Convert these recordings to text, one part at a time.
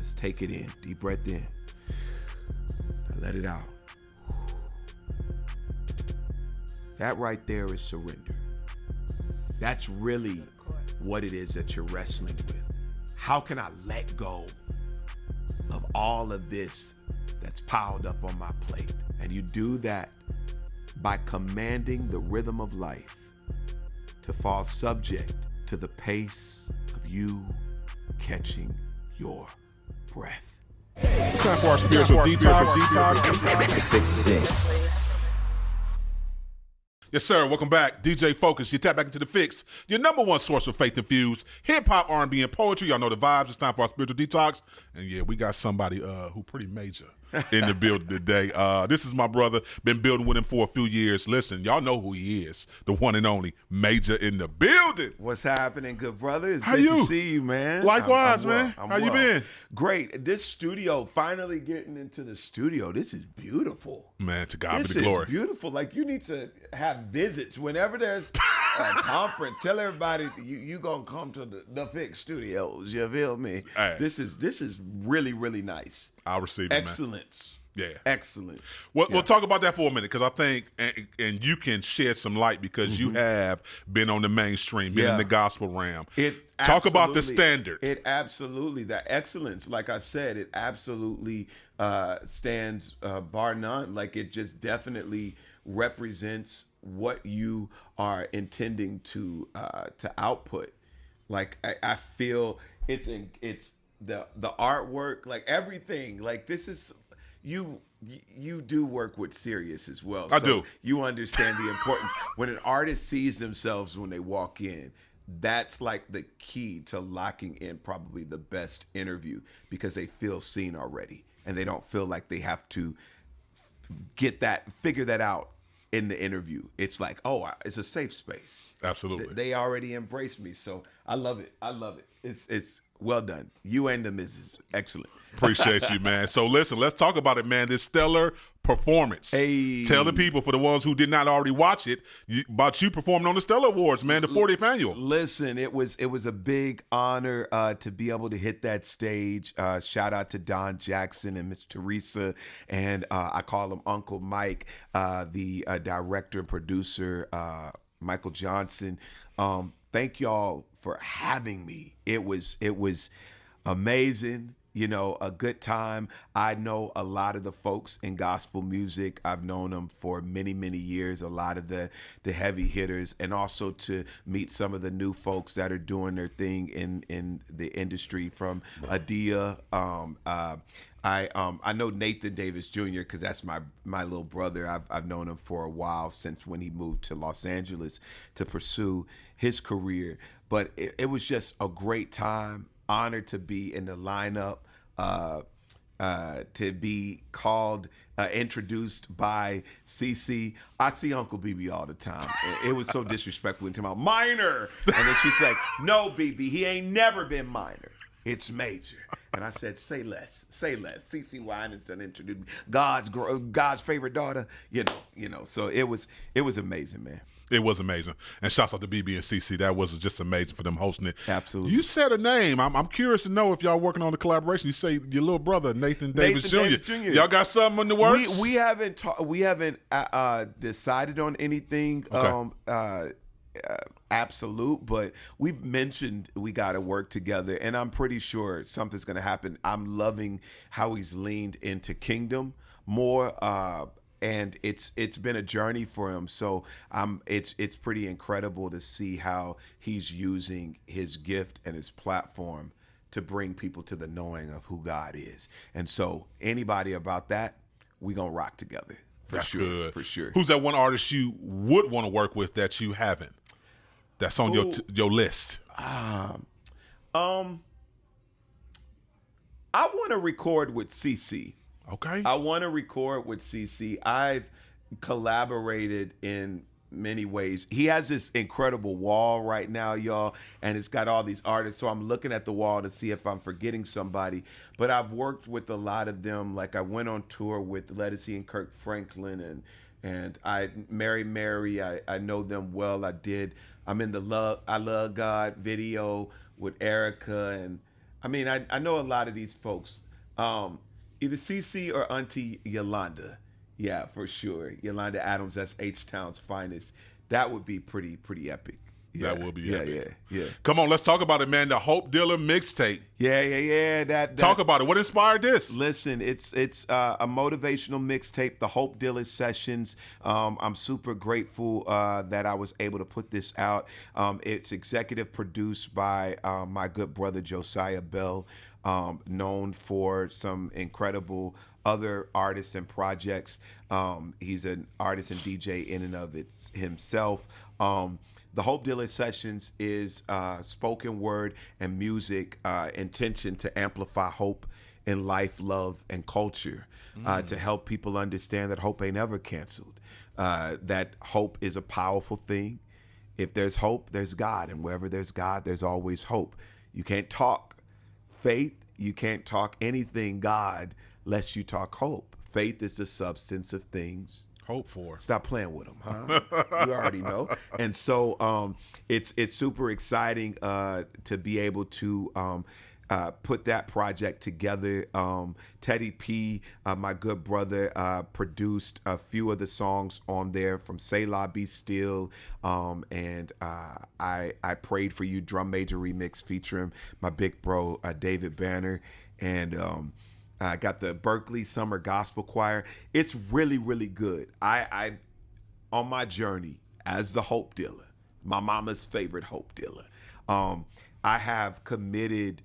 Let's take it in. Deep breath in. Now let it out. That right there is surrender. That's really what it is that you're wrestling with. How can I let go of all of this that's piled up on my plate? And you do that by commanding the rhythm of life to fall subject to the pace of you catching your breath. It's time for our spiritual detox. Fixx. Yes, sir. Welcome back. DJ Focus. You tap back into the Fixx, your number one source for faith-infused hip-hop, R&B, and poetry. Y'all know the vibes. It's time for our spiritual detox. And, yeah, we got somebody who pretty major in the building today. This is my brother. Been building with him for a few years. Listen, y'all know who he is. The one and only Major in the building. What's happening, good brother? It's How good you? to see you, man. Likewise, I'm well. man. How you been? Great. This studio, finally getting into the studio. This is beautiful. Man, to God This be the glory. is beautiful. Like, you need to have visits whenever there's a conference. Tell everybody you gonna come to the Fixx studios. You feel me? Hey. This is really, really nice. I'll receive it, man. Excellence. Yeah. Excellent. We'll talk about that for a minute because I think, and you can shed some light because you have been on the mainstream, been in the gospel realm. Talk about the standard. It absolutely, that excellence, like I said, it absolutely stands bar none. Like, it just definitely represents what you are intending to output. Like, I feel it's the artwork, like everything. Like, this is you do work with Sirius as well. I do. You understand the importance when an artist sees themselves when they walk in. That's like the key to locking in probably the best interview, because they feel seen already and they don't feel like they have to figure that out in the interview. It's like, oh, it's a safe space. Absolutely. They already embraced me. So I love it. It's well done. You and the missus. Excellent. Appreciate you, man. So listen, let's talk about it, man. This stellar performance. Hey. Tell the people, for the ones who did not already watch it, about you performing on the Stellar Awards, man, the 40th annual. Listen, it was a big honor to be able to hit that stage. Shout out to Don Jackson and Miss Teresa, and I call him Uncle Mike, the director and producer, Michael Johnson. Thank y'all for having me. It was amazing. You know, a good time. I know a lot of the folks in gospel music. I've known them for many, many years, a lot of the heavy hitters, and also to meet some of the new folks that are doing their thing in the industry, from Adia. I know Nathan Davis Jr. because that's my little brother. I've known him for a while, since when he moved to Los Angeles to pursue his career. But it was just a great time. Honored to be in the lineup, to be called, introduced by CC. I see Uncle BB all the time. It was so disrespectful to my minor. And then she's like, no, BB, he ain't never been minor. It's major. And I said, say less, say less. CC Winston introduced me. God's favorite daughter, you know. So it was amazing, man. It was amazing. And shouts out to BB and CC. That was just amazing for them hosting it. Absolutely. You said a name. I'm curious to know if y'all working on the collaboration. You say your little brother, Nathan Davis Jr. Y'all got something in the works? We haven't decided on anything absolute, but we've mentioned we got to work together, and I'm pretty sure something's going to happen. I'm loving how he's leaned into Kingdom more. And it's been a journey for him, so it's pretty incredible to see how he's using his gift and his platform to bring people to the knowing of who God is. And so anybody about that, we gonna rock together. That's good. For sure. Who's that one artist you would want to work with that you haven't? That's on your list. I want to record with CC. Okay. I want to record with CC. I've collaborated in many ways. He has this incredible wall right now, y'all, and it's got all these artists. So I'm looking at the wall to see if I'm forgetting somebody. But I've worked with a lot of them. Like, I went on tour with Ledisi and Kirk Franklin, and Mary. I know them well. I'm in the I Love God video with Erica, and I mean, I know a lot of these folks. Either CC or Auntie Yolanda. Yeah, for sure. Yolanda Adams, that's H-Town's finest. That would be pretty epic. Yeah, That will be epic. Yeah. Come on, let's talk about it, man. The Hope Dealer mixtape. Yeah. That Talk about it. What inspired this? Listen, it's a motivational mixtape, the Hope Dealer Sessions. I'm super grateful that I was able to put this out. It's executive produced by my good brother Josiah Bell, known for some incredible other artists and projects. He's an artist and DJ in and of it himself. The Hope Dealer Sessions is spoken word and music intention to amplify hope in life, love, and culture, to help people understand that hope ain't ever canceled, that hope is a powerful thing. If there's hope, there's God, and wherever there's God, there's always hope. You can't talk faith, you can't talk anything God lest you talk hope. Faith is the substance of things Hope for. Stop playing with them, huh? You already know. And so it's super exciting to be able to put that project together. Teddy P, my good brother, produced a few of the songs on there from Say La Be Still, and I Prayed For You Drum Major Remix featuring my big bro, David Banner, and I got the Berkeley Summer Gospel Choir. It's really, really good. I on my journey as the Hope Dealer, my mama's favorite Hope Dealer, I have committed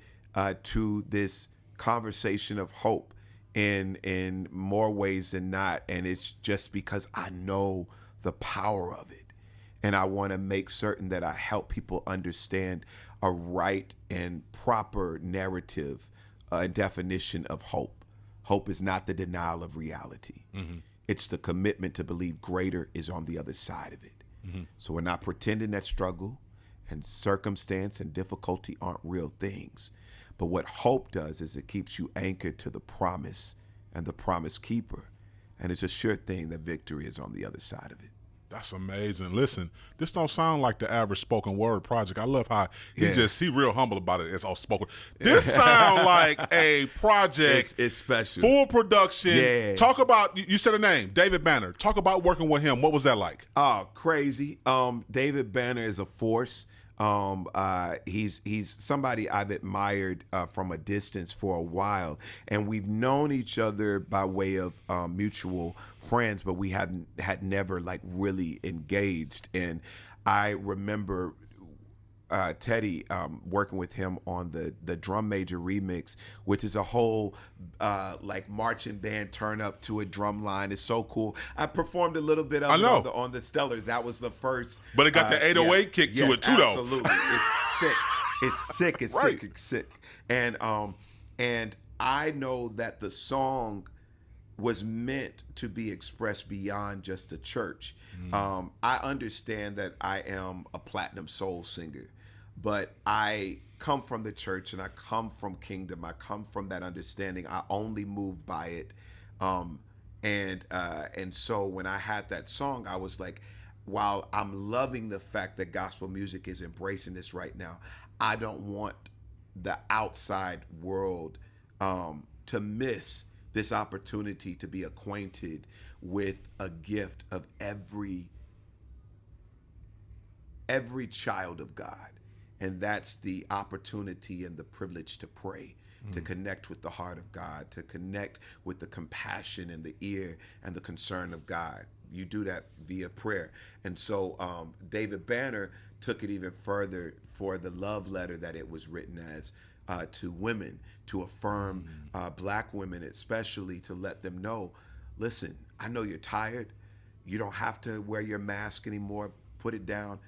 to this conversation of hope in more ways than not, and it's just because I know the power of it, and I want to make certain that I help people understand a right and proper narrative definition of hope. Hope is not the denial of reality. Mm-hmm. It's the commitment to believe greater is on the other side of it. Mm-hmm. So we're not pretending that struggle and circumstance and difficulty aren't real things. But what hope does is it keeps you anchored to the promise and the promise keeper. And it's a sure thing that victory is on the other side of it. That's amazing. Listen, this don't sound like the average spoken word project. I love how he real humble about it. It's all spoken. This sound like a project. It's special. Full production. Yeah. Talk about, you said a name, David Banner. Talk about working with him. What was that like? Oh, crazy. David Banner is a force. He's somebody I've admired from a distance for a while, and we've known each other by way of mutual friends, but we had never like really engaged. And I remember Teddy working with him on the Drum Major remix, which is a whole like marching band turn up to a drum line. It's so cool. I performed a little bit of it on the Stellars. That was the first. But it got the 808 kick to it too, though. Absolutely. It's sick. It's sick. It's right. sick. It's sick. And I know that the song was meant to be expressed beyond just a church. I understand that I am a platinum soul singer, but I come from the church and I come from kingdom. I come from that understanding. I only move by it. And so when I had that song, I was like, while I'm loving the fact that gospel music is embracing this right now, I don't want the outside world to miss this opportunity to be acquainted with a gift of every child of God. And that's the opportunity and the privilege to pray, to connect with the heart of God, to connect with the compassion and the ear and the concern of God. You do that via prayer. And so David Banner took it even further for the love letter that it was written as to women, to affirm Black women especially, to let them know, listen, I know you're tired. You don't have to wear your mask anymore. Put it down.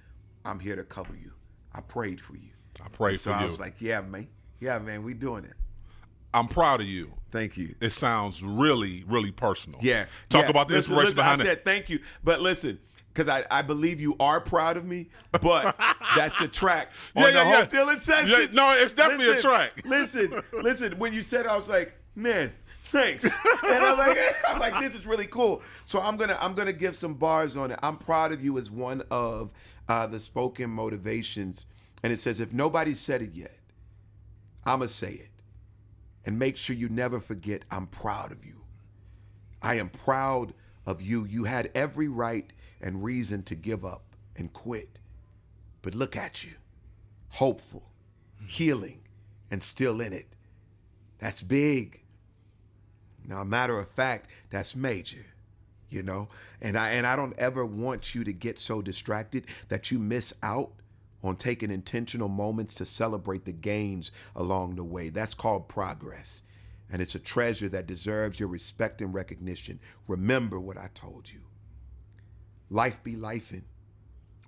I'm here to cover you. I prayed for you. I prayed for you. So I was like, yeah, man, we doing it. I'm proud of you. Thank you. It sounds really, really personal. Yeah. Talk about the inspiration behind it. I said thank you. But listen, because I believe you are proud of me, but that's a track on the Hope Dealer Sessions. Yeah, no, it's definitely a track. Listen, when you said it, I was like, man, thanks. And I'm like, this is really cool. So I'm gonna give some bars on it. I'm proud of you as one of the spoken motivations. And it says, if nobody said it yet, I'ma say it. And make sure you never forget, I'm proud of you. I am proud of you. You had every right and reason to give up and quit. But look at you, hopeful, healing, and still in it. That's big. Now, a matter of fact, that's major, you know? And I don't ever want you to get so distracted that you miss out on taking intentional moments to celebrate the gains along the way. That's called progress. And it's a treasure that deserves your respect and recognition. Remember what I told you. Life be lifing,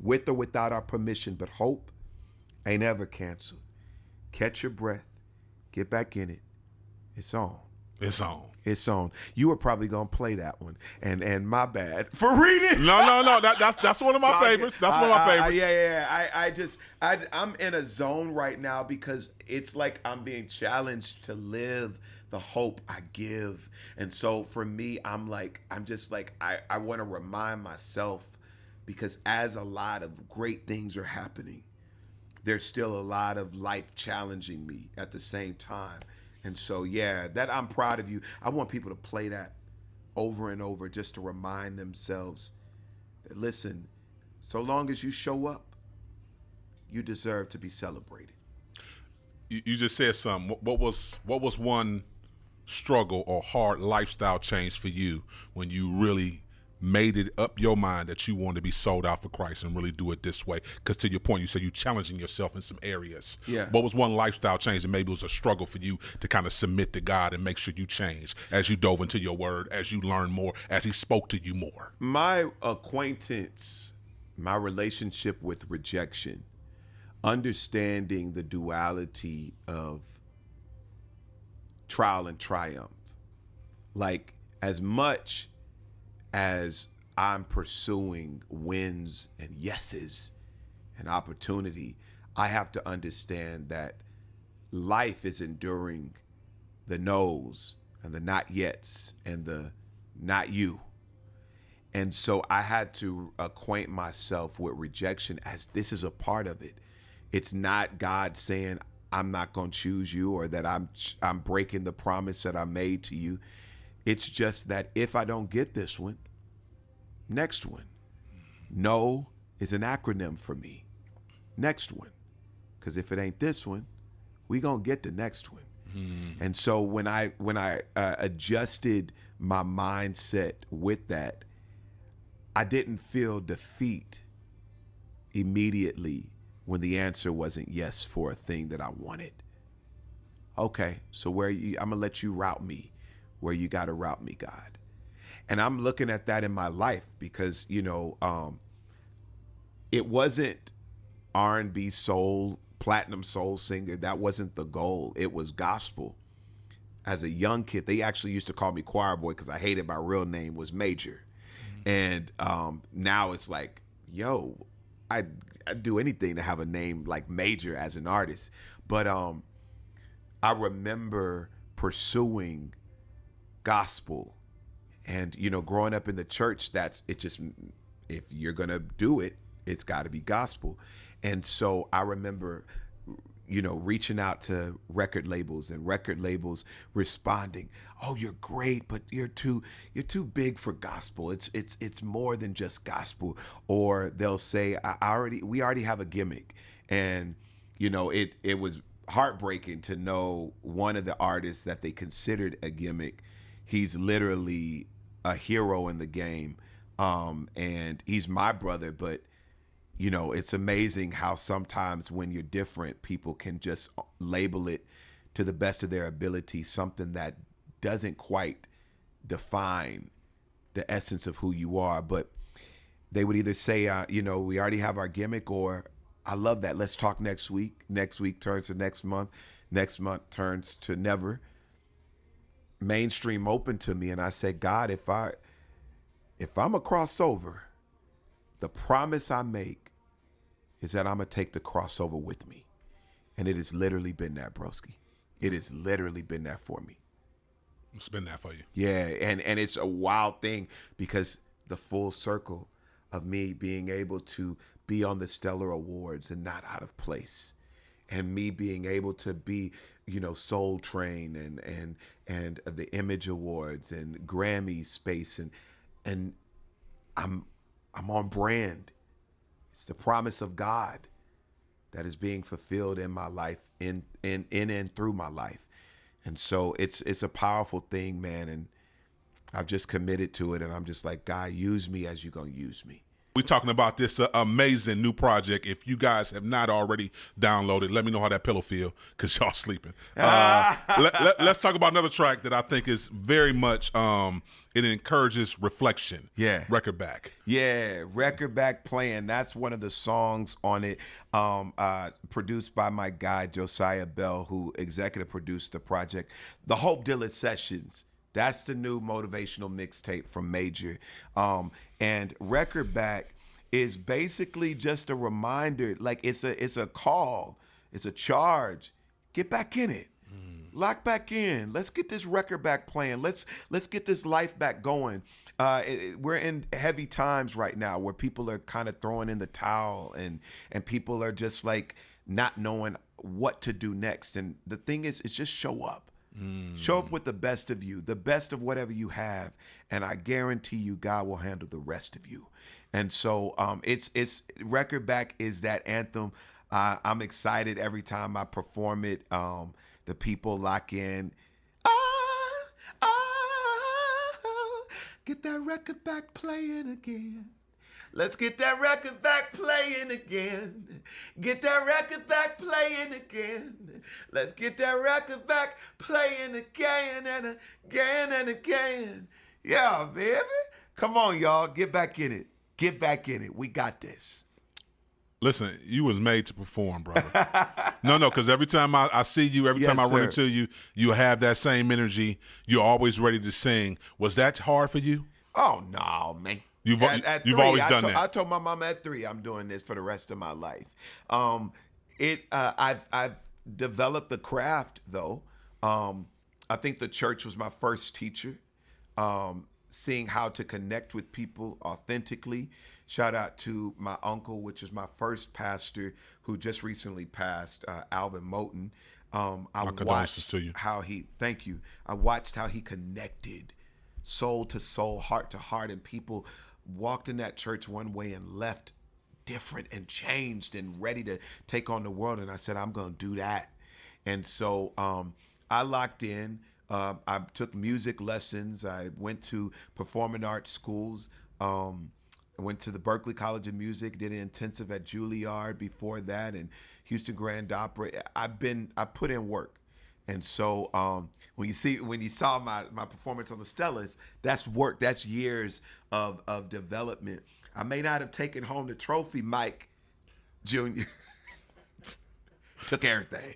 with or without our permission, but hope ain't ever canceled. Catch your breath, get back in it. It's on. It's on. It's on. You were probably gonna play that one, and my bad for reading. No. That's one of my favorites. That's one of my favorites. Yeah. I'm in a zone right now because it's like I'm being challenged to live the hope I give, and so for me, I want to remind myself, because as a lot of great things are happening, there's still a lot of life challenging me at the same time. And so, yeah, that I'm proud of you. I want people to play that over and over just to remind themselves that, listen, so long as you show up, you deserve to be celebrated. You just said something. What was one struggle or hard lifestyle change for you when you really made it up your mind that you want to be sold out for Christ and really do it this way? Because to your point, you said you're challenging yourself in some areas. Yeah. What was one lifestyle change that maybe was a struggle for you to kind of submit to God and make sure you change as you dove into your word, as you learned more, as he spoke to you more? My acquaintance, my relationship with rejection, understanding the duality of trial and triumph. Like, as much as I'm pursuing wins and yeses and opportunity, I have to understand that life is enduring the no's and the not yets and the not you. And so I had to acquaint myself with rejection as this is a part of it. It's not God saying, I'm not going to choose you, or that I'm breaking the promise that I made to you. It's just that if I don't get this one, next one. No is an acronym for me. Next one. Because if it ain't this one, we gonna get the next one. And so when I adjusted my mindset with that, I didn't feel defeat immediately when the answer wasn't yes for a thing that I wanted. Okay, so I'm gonna let you route me where you gotta route me, God. And I'm looking at that in my life because, it wasn't R&B soul, platinum soul singer. That wasn't the goal. It was gospel. As a young kid, they actually used to call me choir boy because I hated my real name was Major. And now it's like, yo, I'd do anything to have a name like Major as an artist. But I remember pursuing gospel. And, growing up in the church, if you're going to do it, it's got to be gospel. And so I remember, reaching out to record labels and record labels responding, oh, you're great, but you're too big for gospel. It's more than just gospel. Or they'll say, we already have a gimmick. And, it was heartbreaking to know one of the artists that they considered a gimmick. He's literally a hero in the game. And he's my brother, but it's amazing how sometimes when you're different, people can just label it to the best of their ability, something that doesn't quite define the essence of who you are. But they would either say, we already have our gimmick, or I love that. Let's talk next week. Next week turns to next month. Next month turns to never. Mainstream open to me, and I say, God, if I'm a crossover, the promise I make is that I'm gonna take the crossover with me. And it has literally been that, broski. It has literally been that for me. It's been that for you. Yeah, and it's a wild thing because the full circle of me being able to be on the Stellar Awards and not out of place, and me being able to be Soul Train and the Image Awards and Grammy space, and I'm on brand. It's the promise of God that is being fulfilled in my life, in and through my life. And so it's a powerful thing, man. And I've just committed to it. And I'm just like, God, use me as you're going to use me. We're talking about this amazing new project. If you guys have not already downloaded, let me know how that pillow feel, because y'all sleeping. Let's talk about another track that I think is very much, it encourages reflection. Yeah. Record Back. Yeah, Record Back Playing. That's one of the songs on it, produced by my guy, Josiah Bell, who executive produced the project. The Hope Dilla Sessions. That's the new motivational mixtape from Major. And Record Back is basically just a reminder, like it's a call, it's a charge. Get back in it. Lock back in. Let's get this record back playing. Let's get this life back going. We're in heavy times right now where people are kind of throwing in the towel and people are just like not knowing what to do next. And the thing is just show up. Show up with the best of you, the best of whatever you have, and I guarantee you God will handle the rest of you. And so it's Record Back is that anthem. I'm excited every time I perform it. The people lock in. Get that record back playing again. Let's get that record back playing again. Get that record back playing again. Let's get that record back playing again and again and again. Yeah, baby. Come on, y'all. Get back in it. Get back in it. We got this. Listen, you was made to perform, brother. No, because every time I see you, every time I run into you, you have that same energy. You're always ready to sing. Was that hard for you? Oh, no, man. You've three, always done that. I told my mom at 3 I'm doing this for the rest of my life. I've developed the craft though. I think the church was my first teacher. Seeing how to connect with people authentically. Shout out to my uncle, which is my first pastor, who just recently passed, Alvin Moten. I watched to you. Thank you. I watched how he connected soul to soul, heart to heart, and people walked in that church one way and left different and changed and ready to take on the world. And I said, I'm going to do that. And so I locked in. I took music lessons. I went to performing arts schools. I went to the Berklee College of Music, did an intensive at Juilliard before that, and Houston Grand Opera. I put in work. And so when you saw my performance on the Stellas, that's work. That's years of development. I may not have taken home the trophy, Mike Jr. Took everything.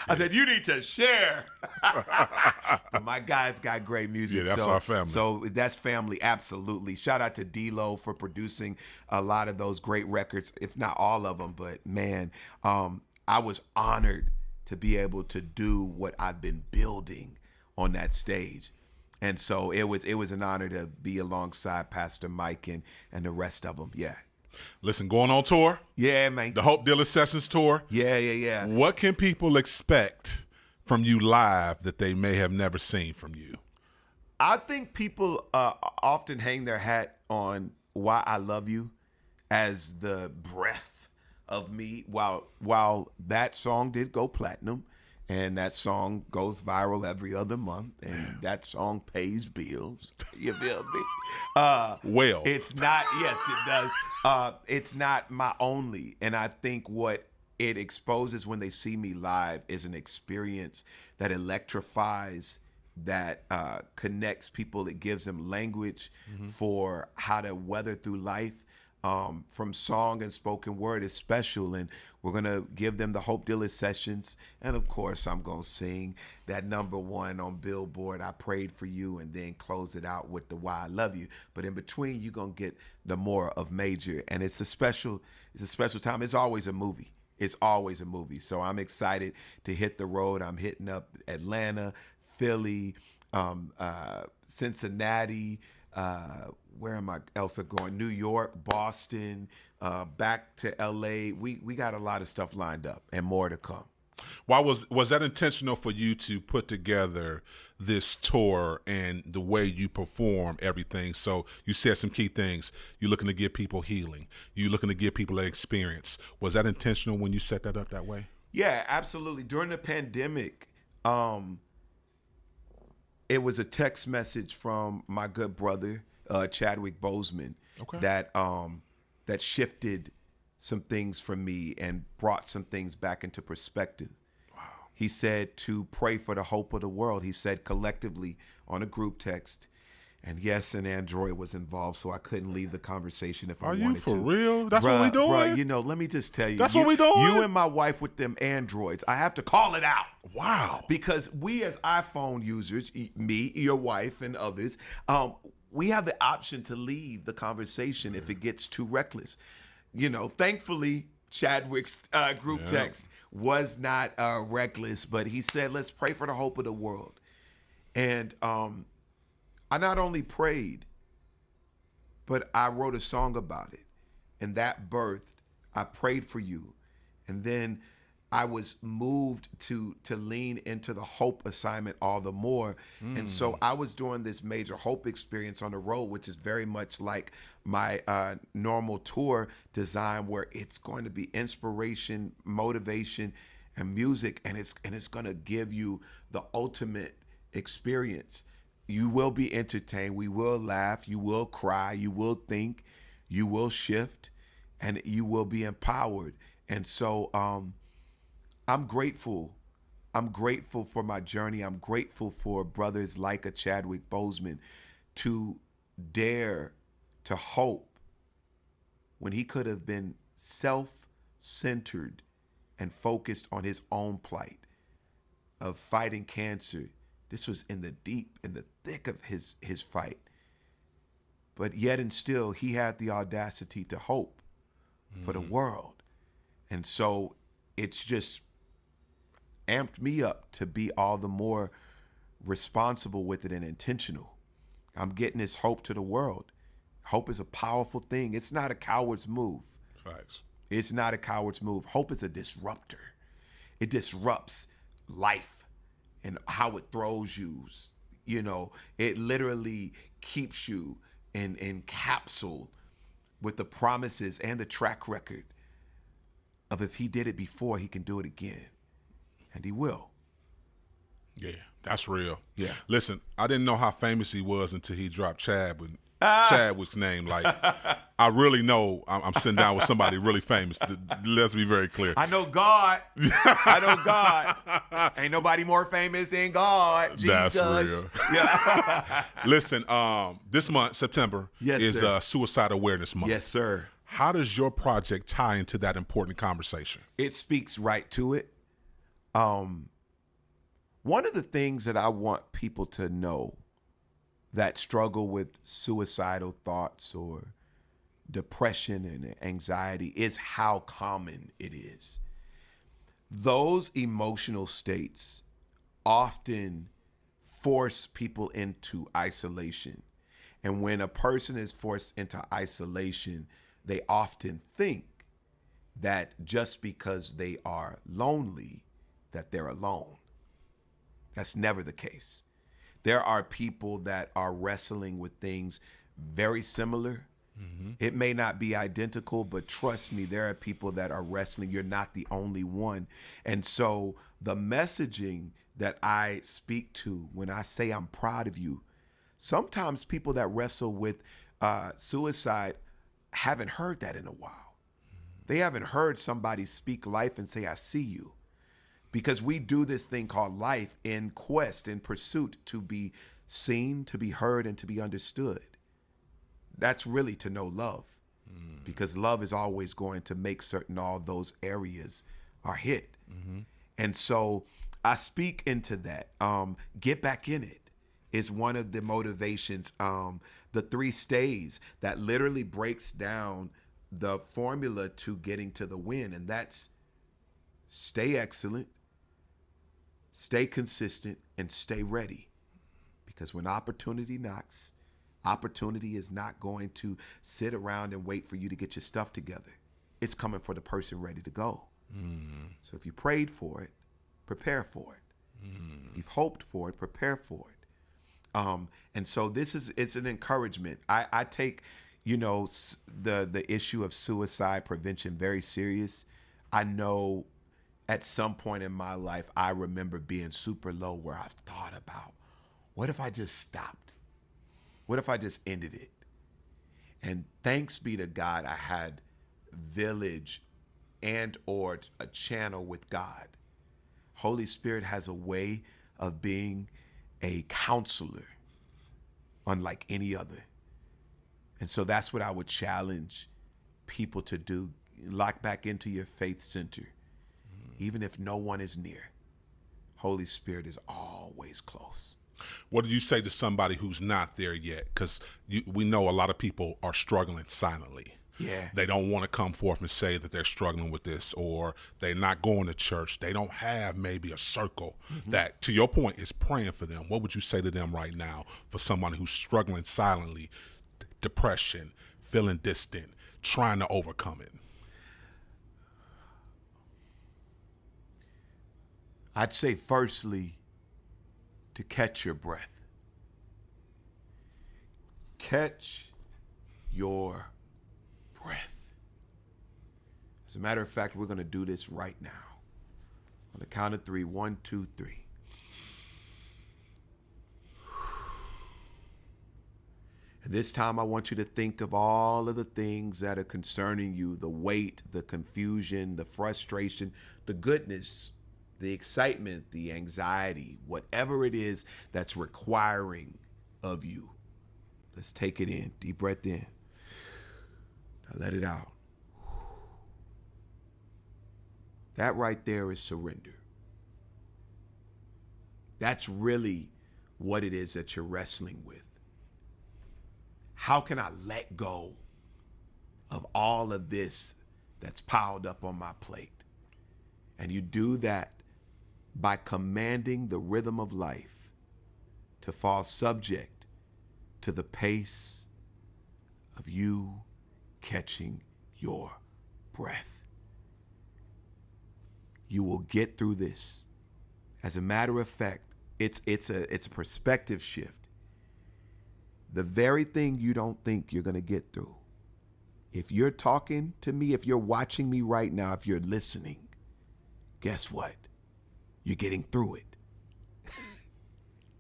I said, you need to share. But my guys got great music. Yeah, that's our family. So that's family, absolutely. Shout out to D-Lo for producing a lot of those great records, if not all of them. But, man, I was honored to be able to do what I've been building on that stage. And so it was an honor to be alongside Pastor Mike and the rest of them. Yeah. Listen, going on tour. Yeah, man. The Hope Dilla Sessions tour. Yeah. What can people expect from you live that they may have never seen from you? I think people often hang their hat on Why I Love You as the breath of me. While that song did go platinum, and that song goes viral every other month, and that song pays bills. You feel me? Well, it's not. Yes, it does. It's not my only, and I think what it exposes when they see me live is an experience that electrifies, that connects people. It gives them language for how to weather through life. From song and spoken word is special, and we're going to give them the Hope Dilla Sessions. And of course, I'm going to sing that #1 on Billboard, I Prayed for You, and then close it out with the Why I Love You. But in between, you're going to get the more of Major, and it's a special time. It's always a movie. It's always a movie. So I'm excited to hit the road. I'm hitting up Atlanta, Philly, Cincinnati, where am I else going? New York, Boston, back to LA. We got a lot of stuff lined up and more to come. Why was that intentional for you to put together this tour and the way you perform everything? So you said some key things. You're looking to give people healing. You're looking to give people an experience. Was that intentional when you set that up that way? Yeah, absolutely. During the pandemic, it was a text message from my good brother, Chadwick Boseman, that shifted some things for me and brought some things back into perspective. He said to pray for the hope of the world. He said collectively on a group text. And yes, an Android was involved, so I couldn't leave the conversation if I wanted to. Are you for real? That's what we doing? Bruh, let me just tell you. That's what we doing? You and my wife with them Androids, I have to call it out. Wow. Because we as iPhone users, me, your wife, and others, we have the option to leave the conversation if it gets too reckless. Thankfully, Chadwick's group text was not reckless, but he said, let's pray for the hope of the world. And I not only prayed, but I wrote a song about it. And that birthed, I prayed for you. And then I was moved to lean into the hope assignment all the more. And so I was doing this major hope experience on the road, which is very much like my normal tour design, where it's going to be inspiration, motivation, and music, and it's going to give you the ultimate experience. You will be entertained. We will laugh. You will cry. You will think. You will shift, and you will be empowered. And so I'm grateful. I'm grateful for my journey. I'm grateful for brothers like a Chadwick Boseman to dare to hope when he could have been self-centered and focused on his own plight of fighting cancer. This was in the thick of his fight. But yet and still, he had the audacity to hope for the world. And so it's just amped me up to be all the more responsible with it and intentional. I'm getting this hope to the world. Hope is a powerful thing. It's not a coward's move. Facts. It's not a coward's move. Hope is a disruptor. It disrupts life and how it throws you. It literally keeps you in capsule with the promises and the track record of if he did it before, he can do it again. And he will. Yeah, that's real. Yeah. Listen, I didn't know how famous he was until he dropped Chadwick's name. Like, I really know I'm sitting down with somebody really famous. Let's be very clear. I know God. Ain't nobody more famous than God. Jesus. That's real. Yeah. Listen, this month, September, is Suicide Awareness Month. Yes, sir. How does your project tie into that important conversation? It speaks right to it. One of the things that I want people to know that struggle with suicidal thoughts or depression and anxiety is how common it is. Those emotional states often force people into isolation. And when a person is forced into isolation, they often think that just because they are lonely, that they're alone. That's never the case. There are people that are wrestling with things very similar. Mm-hmm. It may not be identical, but trust me, there are people that are wrestling. You're not the only one. And so the messaging that I speak to when I say I'm proud of you, sometimes people that wrestle with suicide haven't heard that in a while. They haven't heard somebody speak life and say, I see you. Because we do this thing called life in quest, in pursuit to be seen, to be heard, and to be understood. That's really to know love. Because love is always going to make certain all those areas are hit. Mm-hmm. And so I speak into that. Get back in it is one of the motivations. The 3 stays that literally breaks down the formula to getting to the win. And that's stay excellent, stay consistent, and stay ready. Because when opportunity knocks, opportunity is not going to sit around and wait for you to get your stuff together. It's coming for the person ready to go. Mm-hmm. So if you prayed for it, prepare for it. If you've hoped for it, prepare for it. And so it's an encouragement. I take, the issue of suicide prevention very serious. I know at some point in my life, I remember being super low where I thought about, what if I just stopped? What if I just ended it? And thanks be to God, I had village and or a channel with God. Holy Spirit has a way of being a counselor unlike any other. And so that's what I would challenge people to do. Lock back into your faith center. Even if no one is near, Holy Spirit is always close. What do you say to somebody who's not there yet? Because we know a lot of people are struggling silently. Yeah. They don't want to come forth and say that they're struggling with this, or they're not going to church. They don't have maybe a circle that, to your point, is praying for them. What would you say to them right now for someone who's struggling silently, depression, feeling distant, trying to overcome it? I'd say firstly, to catch your breath. Catch your breath. As a matter of fact, we're going to do this right now. On the count of 3, 1, 2, 3. And this time I want you to think of all of the things that are concerning you, the weight, the confusion, the frustration, the goodness, the excitement, the anxiety, whatever it is that's requiring of you. Let's take it in. Deep breath in. Now let it out. That right there is surrender. That's really what it is that you're wrestling with. How can I let go of all of this that's piled up on my plate? And you do that by commanding the rhythm of life to fall subject to the pace of you catching your breath. You will get through this. As a matter of fact, it's a perspective shift. The very thing you don't think you're going to get through. If you're talking to me, if you're watching me right now, if you're listening, guess what? You're getting through it.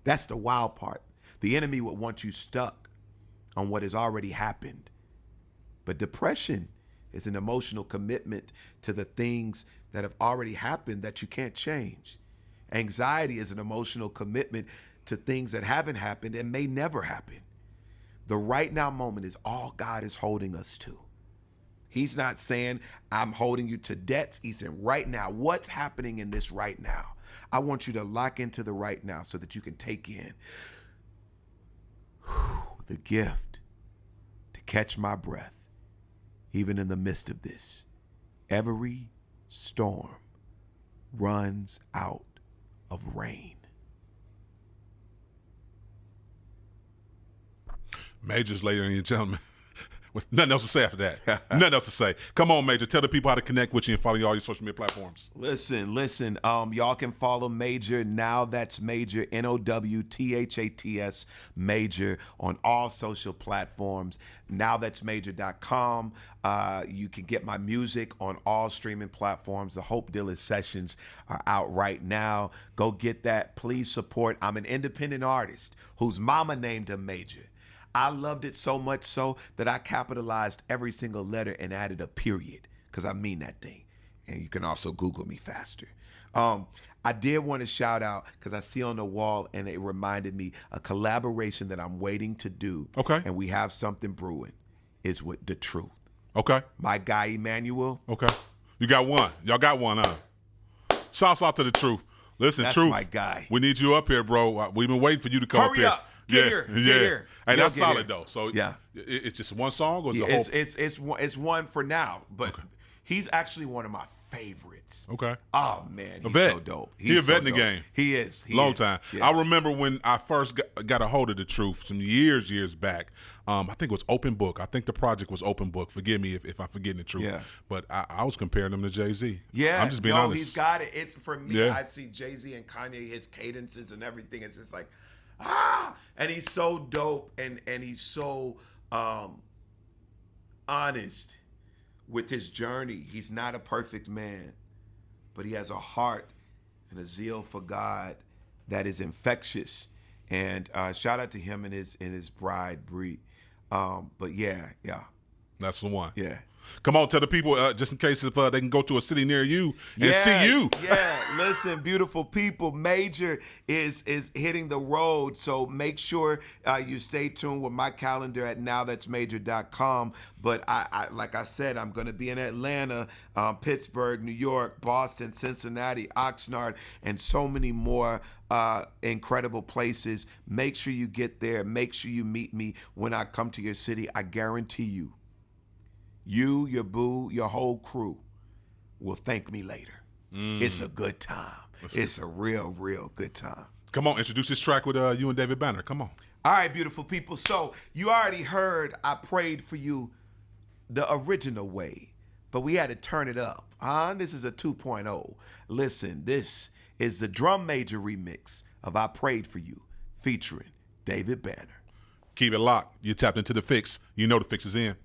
That's the wild part. The enemy would want you stuck on what has already happened. But depression is an emotional commitment to the things that have already happened that you can't change. Anxiety is an emotional commitment to things that haven't happened and may never happen. The right now moment is all God is holding us to. He's not saying, I'm holding you to debts. He's saying, right now, what's happening in this right now? I want you to lock into the right now so that you can take in the gift to catch my breath, even in the midst of this. Every storm runs out of rain. Majors, ladies and gentlemen. Nothing else to say after that. Nothing else to say. Come on, Major. Tell the people how to connect with you and follow you all your social media platforms. Listen. Y'all can follow Major. Now That's Major, NOWTHATS Major on all social platforms. NowThat'sMajor.com. You can get my music on all streaming platforms. The Hope Dealer Sessions are out right now. Go get that. Please support. I'm an independent artist whose mama named him Major. I loved it so much so that I capitalized every single letter and added a period because I mean that thing. And you can also Google me faster. I did want to shout out because I see on the wall and it reminded me a collaboration that I'm waiting to do. Okay. And we have something brewing is with The Truth. Okay. My guy, Emmanuel. Okay. You got one. Y'all got one, huh? Shouts out to The Truth. Listen, That's Truth. my guy. We need you up here, bro. We've been waiting for you to come up here. Hurry up. Get here. Hey, that's solid, here. though. So yeah, it's just one song or is yeah, it a whole? It's one for now, but he's actually one of my favorites. Okay. Oh man, he's vet. so dope. He a vet so in the dope. game. He is. He Long is. time. Yeah. I remember when I first got a hold of the truth some years back. I think it was Open Book. I think the project was Open Book. Forgive me if I'm forgetting the truth. Yeah. But I was comparing him to Jay-Z. Yeah, I'm just being honest. He's got it. It's for me. Yeah. I see Jay-Z and Kanye, his cadences and everything. It's just like, and he's so dope, and he's so honest with his journey. He's not a perfect man, but he has a heart and a zeal for God that is infectious. And shout out to him and his bride Bree. But yeah. That's the one. Yeah. Come on, tell the people, just in case if they can go to a city near you and see you. Yeah, listen, beautiful people, Major is hitting the road, so make sure you stay tuned with my calendar at nowthat'smajor.com. But I like I said, I'm going to be in Atlanta, Pittsburgh, New York, Boston, Cincinnati, Oxnard, and so many more incredible places. Make sure you get there. Make sure you meet me when I come to your city. I guarantee you, your boo, your whole crew will thank me later. It's a good time. It's a real good time. Come on, introduce this track with you and David Banner. Come on. All right, beautiful people. So you already heard I prayed for you the original way, but we had to turn it up. This is a 2.0. Listen, this is the Drum Major remix of I Prayed for You featuring David Banner. Keep it locked. You tapped into the Fixx. You know the Fixx is in.